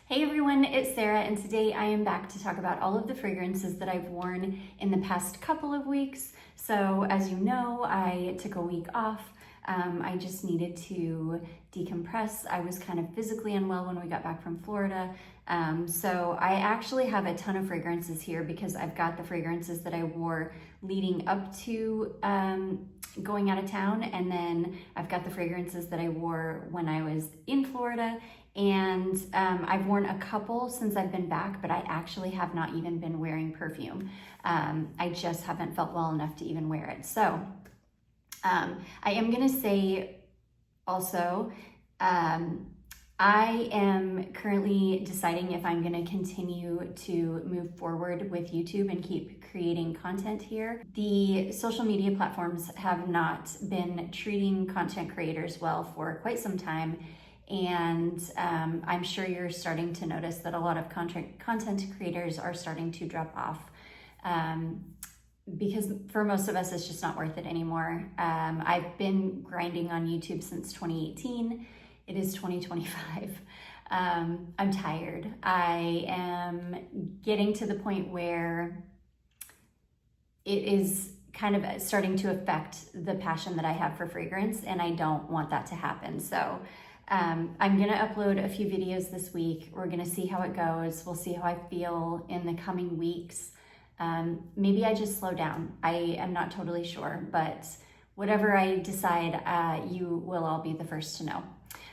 Hey everyone, it's Sarah, and today I am back to talk about all of the fragrances that I've worn in the past couple of weeks. So as you know, I took a week off. I just needed to decompress. I was kind of physically unwell when we got back from Florida. So I actually have a ton of fragrances here because I've got the fragrances that I wore leading up to going out of town, and then I've got the fragrances that I wore when I was in Florida. And I've worn a couple since I've been back, but I actually have not even been wearing perfume. I just haven't felt well enough to even wear it. So I am gonna say also, I am currently deciding if I'm gonna continue to move forward with YouTube and keep creating content here. The social media platforms have not been treating content creators well for quite some time. And I'm sure you're starting to notice that a lot of content creators are starting to drop off because for most of us, it's just not worth it anymore. I've been grinding on YouTube since 2018. It is 2025. I'm tired. I am getting to the point where it is kind of starting to affect the passion that I have for fragrance, and I don't want that to happen. So I'm gonna upload a few videos this week. We're gonna see how it goes. We'll see how I feel in the coming weeks. Maybe I just slow down. I am not totally sure, but whatever I decide, you will all be the first to know.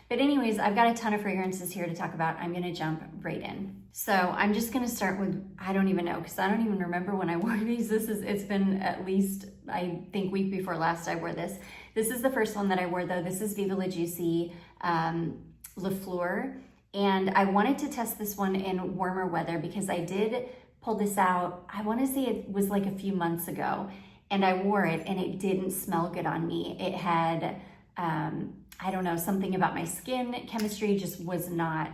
But anyways, I've got a ton of fragrances here to talk about. I'm gonna jump right in. So I'm just gonna start with, I don't even know, because I don't even remember when I wore these. It's been at least, I think week before last I wore this. This is the first one that I wore though. This is Viva La Juicy Le Fleur. And I wanted to test this one in warmer weather because I did pull this out. I wanna say it was like a few months ago, and I wore it and it didn't smell good on me. It had, I don't know, something about my skin chemistry just was not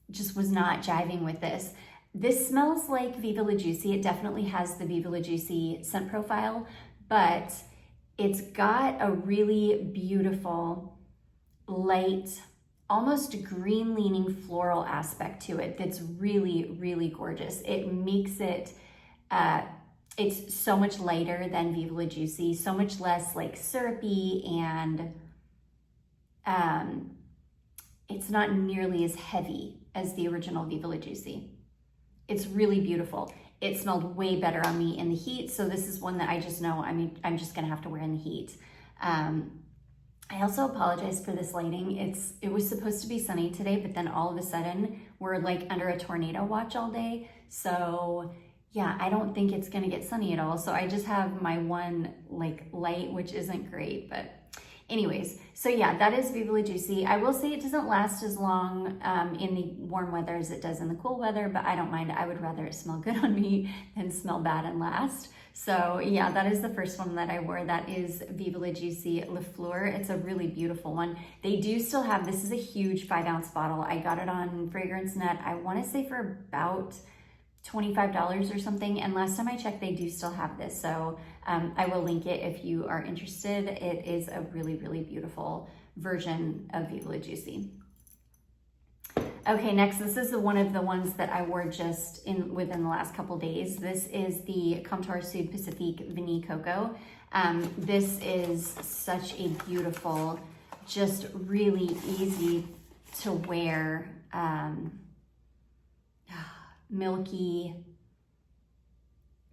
jiving with this. This smells like Viva La Juicy. It definitely has the Viva La Juicy scent profile, but it's got a really beautiful, light, almost green leaning floral aspect to it that's really, really gorgeous. It makes it, it's so much lighter than Viva La Juicy, so much less like syrupy, and it's not nearly as heavy as the original Viva La Juicy. It's really beautiful. It smelled way better on me in the heat, so this is one that I just know I'm just gonna have to wear in the heat. I also apologize for this lighting. It was supposed to be sunny today, but then all of a sudden we're like under a tornado watch all day. So yeah, I don't think it's gonna get sunny at all. So I just have my one like light, which isn't great, but anyways, so yeah, that is Viva La Juicy. I will say it doesn't last as long in the warm weather as it does in the cool weather, but I don't mind. I would rather it smell good on me than smell bad and last. So yeah, that is the first one that I wore. That is Viva La Juicy Le Fleur. It's a really beautiful one. They do still have, this is a huge 5-ounce bottle. I got it on Fragrance Net, I wanna say for about $25 or something, and last time I checked they do still have this, so I will link it if you are interested. It is a really, really beautiful version of Viva La Juicy. Okay, next, this is one of the ones that I wore just within the last couple days. This is the Comptoir Sud Pacifique Vanille Coco. This is such a beautiful, just really easy to wear, milky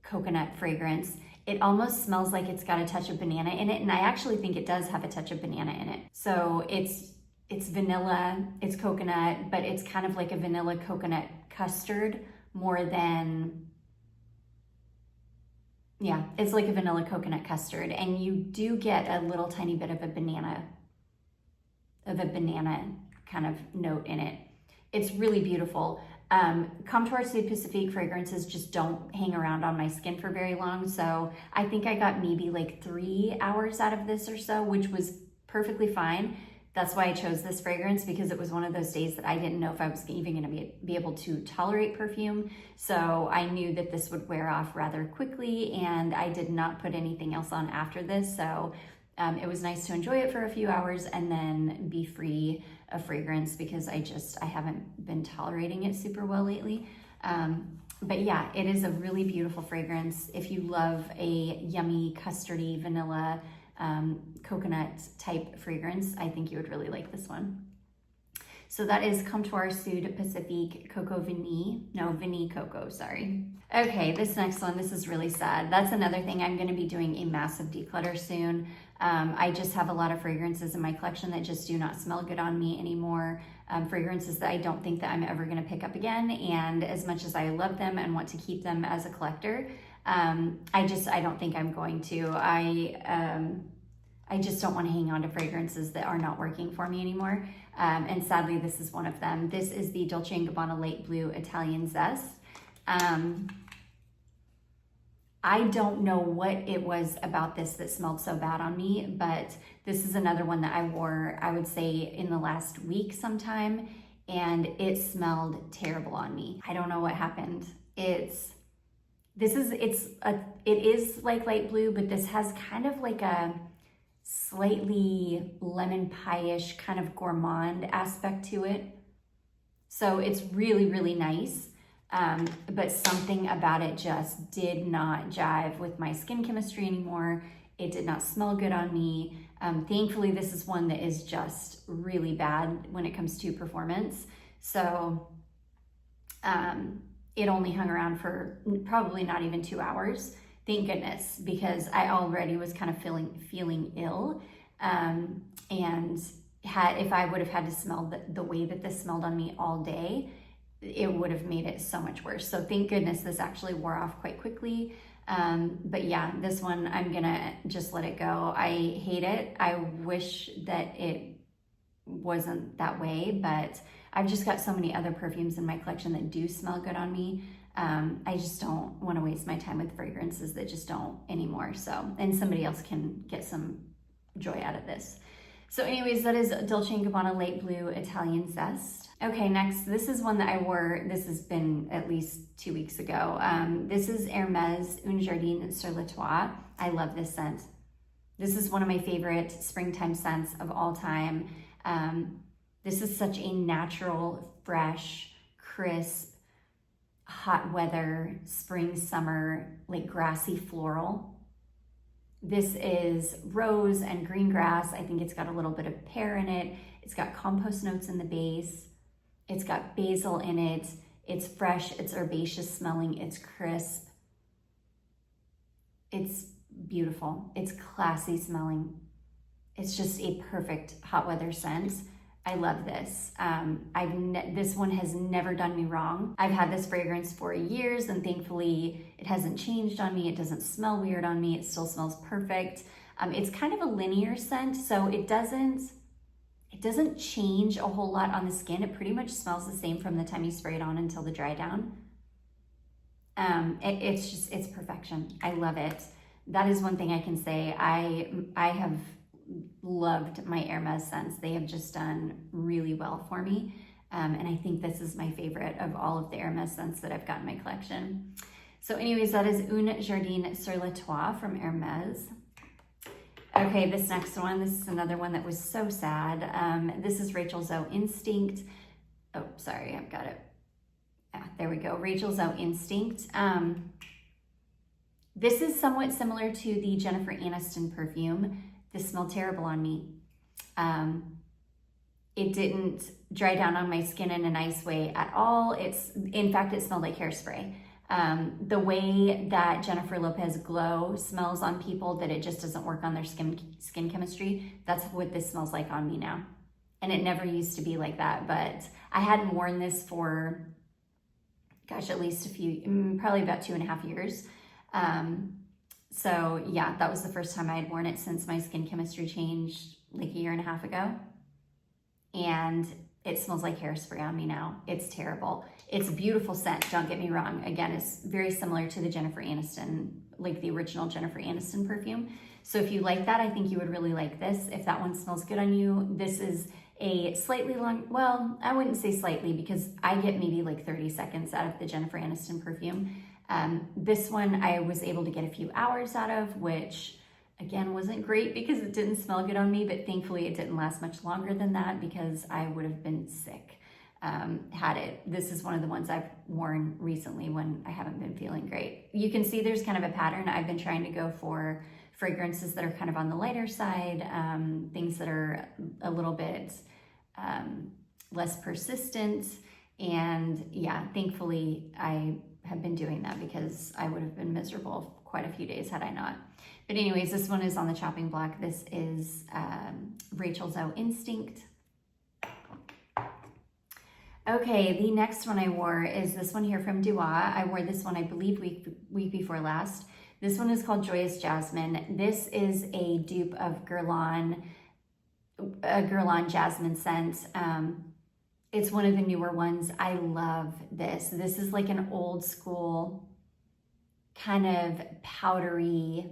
coconut fragrance. It almost smells like it's got a touch of banana in it, and I actually think it does have a touch of banana in it. So it's vanilla, it's coconut, but it's kind of like a vanilla coconut custard more than, yeah, it's like a vanilla coconut custard, and you do get a little tiny bit of a banana kind of note in it. It's really beautiful. Comptoir Sud Pacifique fragrances just don't hang around on my skin for very long, so I think I got maybe like 3 hours out of this or so, which was perfectly fine. That's why I chose this fragrance, because it was one of those days that I didn't know if I was even gonna be able to tolerate perfume, so I knew that this would wear off rather quickly, and I did not put anything else on after this, so It was nice to enjoy it for a few hours and then be free of fragrance because I haven't been tolerating it super well lately. But yeah, it is a really beautiful fragrance. If you love a yummy, custardy, vanilla, coconut type fragrance, I think you would really like this one. So that is Comptoir Sud Pacifique Coco Vanille Coco, sorry. Okay, this next one, this is really sad. That's another thing. I'm gonna be doing a massive declutter soon. I just have a lot of fragrances in my collection that just do not smell good on me anymore. Fragrances that I don't think that I'm ever gonna pick up again. And as much as I love them and want to keep them as a collector, I don't think I'm going to. I just don't want to hang on to fragrances that are not working for me anymore. And sadly, this is one of them. This is the Dolce & Gabbana Light Blue Italian Zest. I don't know what it was about this that smelled so bad on me, but this is another one that I wore, I would say, in the last week sometime, and it smelled terrible on me. I don't know what happened. It is like light blue, but this has kind of like a slightly lemon pie-ish kind of gourmand aspect to it. So it's really, really nice. But something about it just did not jive with my skin chemistry anymore. It did not smell good on me. Thankfully, this is one that is just really bad when it comes to performance. So it only hung around for probably not even 2 hours. Thank goodness, because I already was kind of feeling ill. And if I would have had to smell the way that this smelled on me all day, it would have made it so much worse. So thank goodness this actually wore off quite quickly. But yeah, this one, I'm gonna just let it go. I hate it. I wish that it wasn't that way, but I've just got so many other perfumes in my collection that do smell good on me. I just don't want to waste my time with fragrances that just don't anymore. So, and somebody else can get some joy out of this. So anyways, that is Dolce & Gabbana Light Blue Italian Zest. Okay, next, this is one that I wore, this has been at least 2 weeks ago. This is Hermes Un Jardin sur le Toit. I love this scent. This is one of my favorite springtime scents of all time. This is such a natural, fresh, crisp, hot weather, spring, summer, like grassy floral. This is rose and green grass. I think it's got a little bit of pear in it. It's got compost notes in the base. It's got basil in it. It's fresh, it's herbaceous smelling, it's crisp. It's beautiful, it's classy smelling. It's just a perfect hot weather scent. I love this. This one has never done me wrong. I've had this fragrance for years and thankfully it hasn't changed on me. It doesn't smell weird on me. It still smells perfect. It's kind of a linear scent, so it doesn't change a whole lot on the skin. It pretty much smells the same from the time you spray it on until the dry down. It's perfection. I love it. That is one thing I can say. I have loved my Hermes scents. They have just done really well for me. And I think this is my favorite of all of the Hermes scents that I've got in my collection. So anyways, that is Un Jardin sur le Toit from Hermes. Okay, this next one, this is another one that was so sad. This is Rachel Zoe Instinct. Oh, sorry, I've got it. Yeah, there we go, Rachel Zoe Instinct. This is somewhat similar to the Jennifer Aniston perfume. This smelled terrible on me. It didn't dry down on my skin in a nice way at all. In fact, it smelled like hairspray. The way that Jennifer Lopez Glow smells on people, that it just doesn't work on their skin chemistry, that's what this smells like on me now. And it never used to be like that, but I hadn't worn this for, gosh, at least probably about 2.5 years. So yeah, that was the first time I had worn it since my skin chemistry changed like 1.5 years ago. And it smells like hairspray on me now. It's terrible. It's a beautiful scent, don't get me wrong. Again, it's very similar to the Jennifer Aniston, like the original Jennifer Aniston perfume. So if you like that, I think you would really like this. If that one smells good on you, this is a slightly long, well, I wouldn't say slightly because I get maybe like 30 seconds out of the Jennifer Aniston perfume. This one I was able to get a few hours out of, which again, wasn't great because it didn't smell good on me, but thankfully it didn't last much longer than that because I would have been sick had it. This is one of the ones I've worn recently when I haven't been feeling great. You can see there's kind of a pattern. I've been trying to go for fragrances that are kind of on the lighter side, things that are a little bit less persistent. And yeah, thankfully I have been doing that because I would have been miserable quite a few days had I not. But anyways, this one is on the chopping block. This is Rachel Zoe Instinct. Okay, the next one I wore is this one here from Dua. I wore this one, I believe, week before last. This one is called Joyous Jasmine. This is a dupe of Guerlain Jasmine scent. It's one of the newer ones. I love this. This is like an old school kind of powdery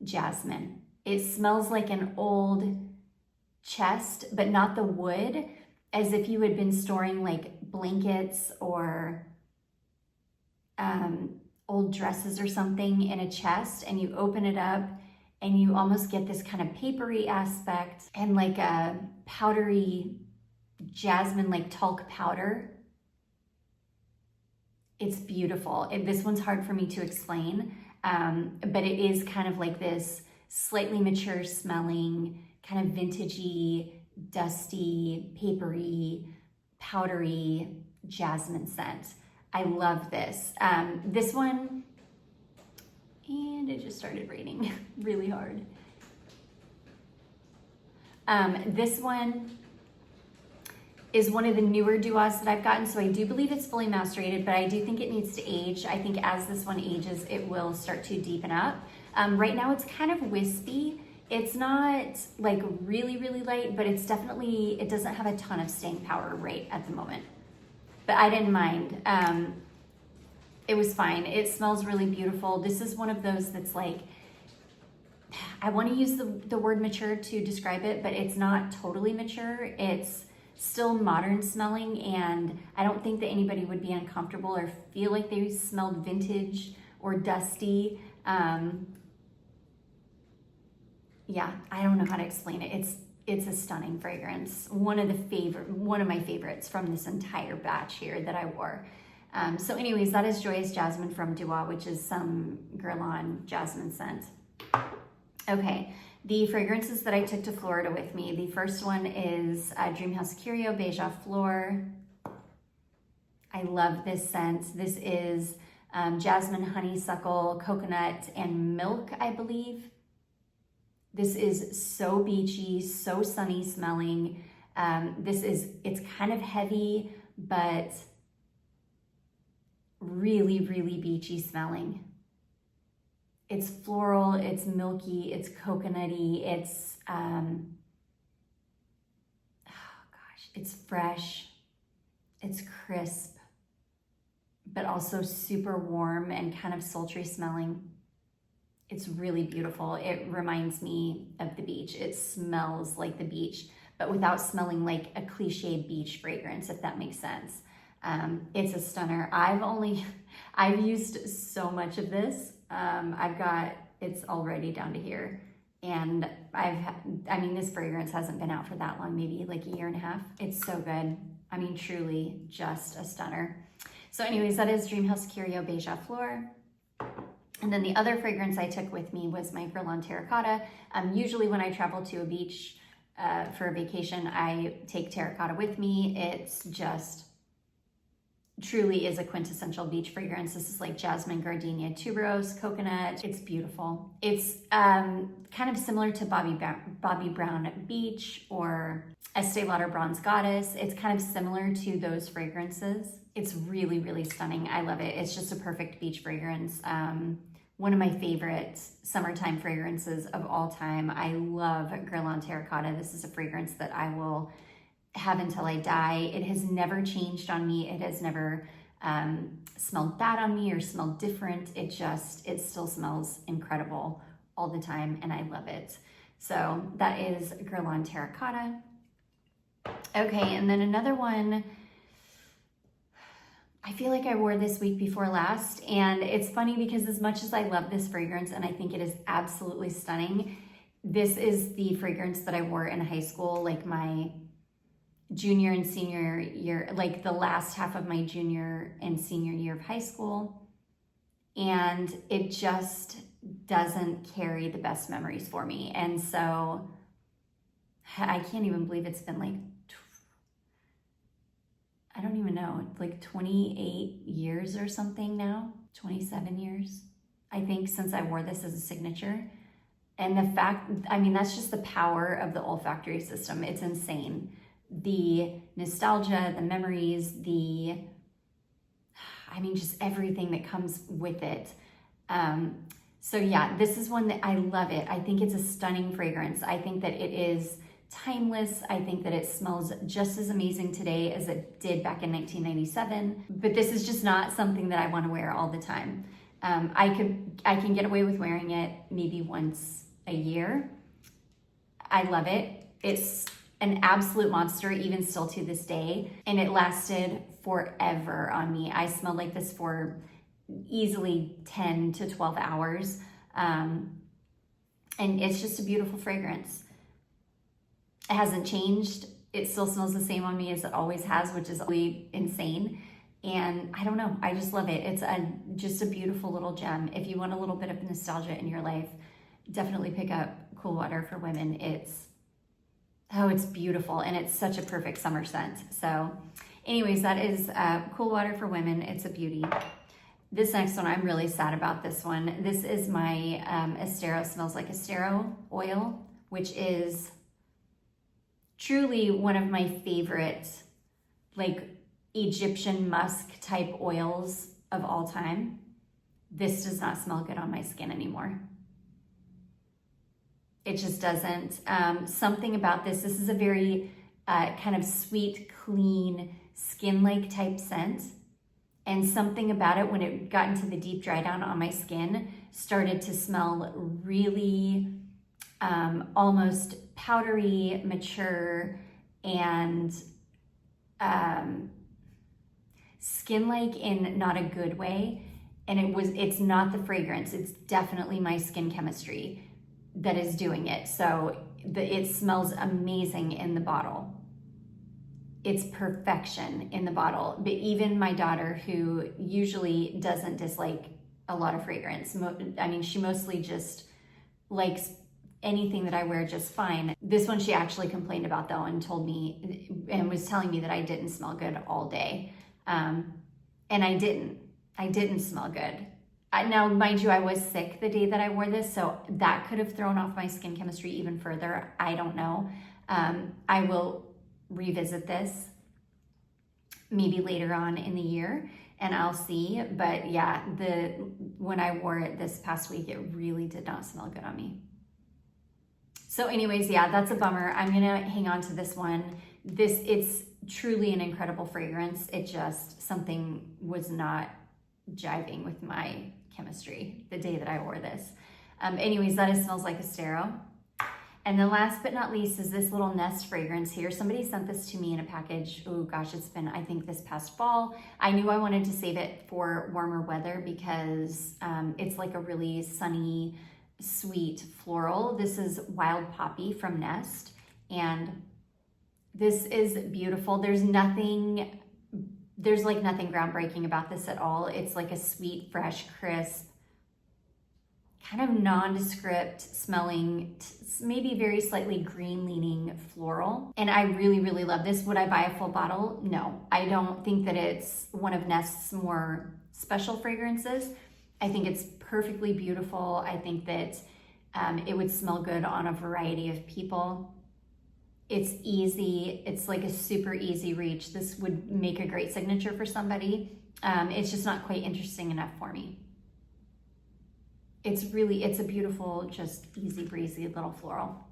jasmine. It smells like an old chest, but not the wood, as if you had been storing like blankets or old dresses or something in a chest, and you open it up and you almost get this kind of papery aspect and like a powdery jasmine, like talc powder. It's beautiful. This one's hard for me to explain, but it is kind of like this slightly mature smelling, kind of vintagey, dusty, papery, powdery jasmine scent. I love this. This one, and it just started raining really hard. This one is one of the newer Duas that I've gotten, so I do believe it's fully macerated, but I do think it needs to age. I think as this one ages, it will start to deepen up. Right now it's kind of wispy. It's not like really, really light, but it's definitely, it doesn't have a ton of staying power right at the moment. But I didn't mind. It was fine. It smells really beautiful. This is one of those that's like, I want to use the word mature to describe it, but it's not totally mature. It's still modern smelling, and I don't think that anybody would be uncomfortable or feel like they smelled vintage or dusty. Yeah, I don't know how to explain it. It's a stunning fragrance. One of my favorites from this entire batch here that I wore. So anyways, that is Joyous Jasmine from Dua, which is some Guerlain jasmine scent. Okay, the fragrances that I took to Florida with me. The first one is Dreamhouse Curio Beige Fleur. I love this scent. This is jasmine, honeysuckle, coconut, and milk, I believe. This is so beachy, so sunny smelling. It's kind of heavy, but really, really beachy smelling. It's floral, it's milky, it's coconutty, it's fresh, it's crisp, but also super warm and kind of sultry smelling. It's really beautiful. It reminds me of the beach. It smells like the beach, but without smelling like a cliche beach fragrance, if that makes sense. It's a stunner. I've used so much of this. It's already down to here. And this fragrance hasn't been out for that long, maybe like a year and a half. It's so good. I mean, truly just a stunner. So anyways, that is Dreamhouse Curio Beige Fleur. And then the other fragrance I took with me was my Guerlain Terracotta. Usually when I travel to a beach for a vacation, I take terracotta with me. It's just truly is a quintessential beach fragrance. This is like jasmine, gardenia, tuberose, coconut. It's beautiful. It's kind of similar to Bobbi Brown Beach or Estee Lauder Bronze Goddess. It's kind of similar to those fragrances. It's really, really stunning. I love it. It's just a perfect beach fragrance. One of my favorite summertime fragrances of all time. I love Guerlain Terracotta. This is a fragrance that I will have until I die. It has never changed on me. It has never smelled bad on me or smelled different. It still smells incredible all the time, and I love it. So that is Guerlain Terracotta. Okay, and then another one, I I feel like I wore this week before last, and it's funny because as much as I love this fragrance and I think it is absolutely stunning, this is the fragrance that I wore in high school, like my junior and senior year, like the last half of my junior and senior year of high school. And it just doesn't carry the best memories for me. And so I can't even believe it's been like, I don't even know, like 28 years or something now, 27 years, I think, since I wore this as a signature. And the fact, I mean, that's just the power of the olfactory system. It's insane. The nostalgia, the memories, just everything that comes with it. So yeah, this is one that I love it. I think it's a stunning fragrance. I think that it is timeless. I think that it smells just as amazing today as it did back in 1997. But this is just not something that I want to wear all the time. I can get away with wearing it maybe once a year. I love it. It's an absolute monster, even still to this day. And it lasted forever on me. I smelled like this for easily 10 to 12 hours. And it's just a beautiful fragrance. It hasn't changed. It still smells the same on me as it always has, which is really insane. And I don't know, I just love it. It's just a beautiful little gem. If you want a little bit of nostalgia in your life, definitely pick up Cool Water for Women. It's beautiful, and it's such a perfect summer scent. So anyways, that is Cool Water for Women. It's a beauty. This next one, I'm really sad about this one. This is my Esthero Smells Like Esthero oil, which is truly one of my favorite, like, Egyptian musk type oils of all time. This does not smell good on my skin anymore. It just doesn't. Something about this is a very kind of sweet, clean, skin-like type scent. And something about it, when it got into the deep dry down on my skin, started to smell really almost powdery, mature, and skin-like in not a good way. And it's not the fragrance, it's definitely my skin chemistry that is doing it. So it smells amazing in the bottle. It's perfection in the bottle. But even my daughter, who usually doesn't dislike a lot of fragrance, she mostly just likes anything that I wear just fine. This one she actually complained about though, and told me and was telling me that I didn't smell good all day. And I didn't smell good. Now, mind you, I was sick the day that I wore this, so that could have thrown off my skin chemistry even further. I don't know. I will revisit this maybe later on in the year, and I'll see. But yeah, when I wore it this past week, it really did not smell good on me. So anyways, yeah, that's a bummer. I'm gonna hang on to this one. It's truly an incredible fragrance. It just, something was not jiving with my chemistry the day that I wore this. Anyways, that Smells Like Esthero. And then last but not least is this little Nest fragrance here. Somebody sent this to me in a package. Oh gosh, it's been, I think, this past fall. I knew I wanted to save it for warmer weather because it's like a really sunny, sweet floral. This is Wild Poppy from Nest. And this is beautiful. There's like nothing groundbreaking about this at all. It's like a sweet, fresh, crisp, kind of nondescript smelling, maybe very slightly green leaning floral. And I really, really love this. Would I buy a full bottle? No, I don't think that it's one of Nest's more special fragrances. I think it's perfectly beautiful. I think that it would smell good on a variety of people. It's easy. It's like a super easy reach. This would make a great signature for somebody. It's just not quite interesting enough for me. It's a beautiful, just easy breezy little floral.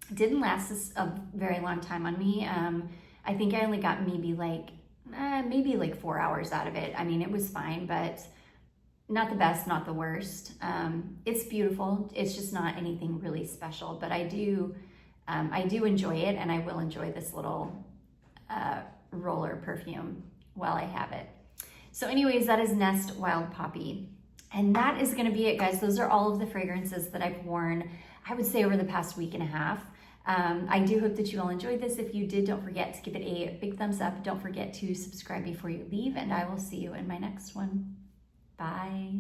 It didn't last a very long time on me. I think I only got maybe like 4 hours out of it. I mean, it was fine, but not the best, not the worst. It's beautiful. It's just not anything really special, but I do enjoy it, and I will enjoy this little roller perfume while I have it. So anyways, that is Nest Wild Poppy. And that is gonna be it, guys. Those are all of the fragrances that I've worn, I would say, over the past week and a half. I do hope that you all enjoyed this. If you did, don't forget to give it a big thumbs up. Don't forget to subscribe before you leave, and I will see you in my next one. Bye.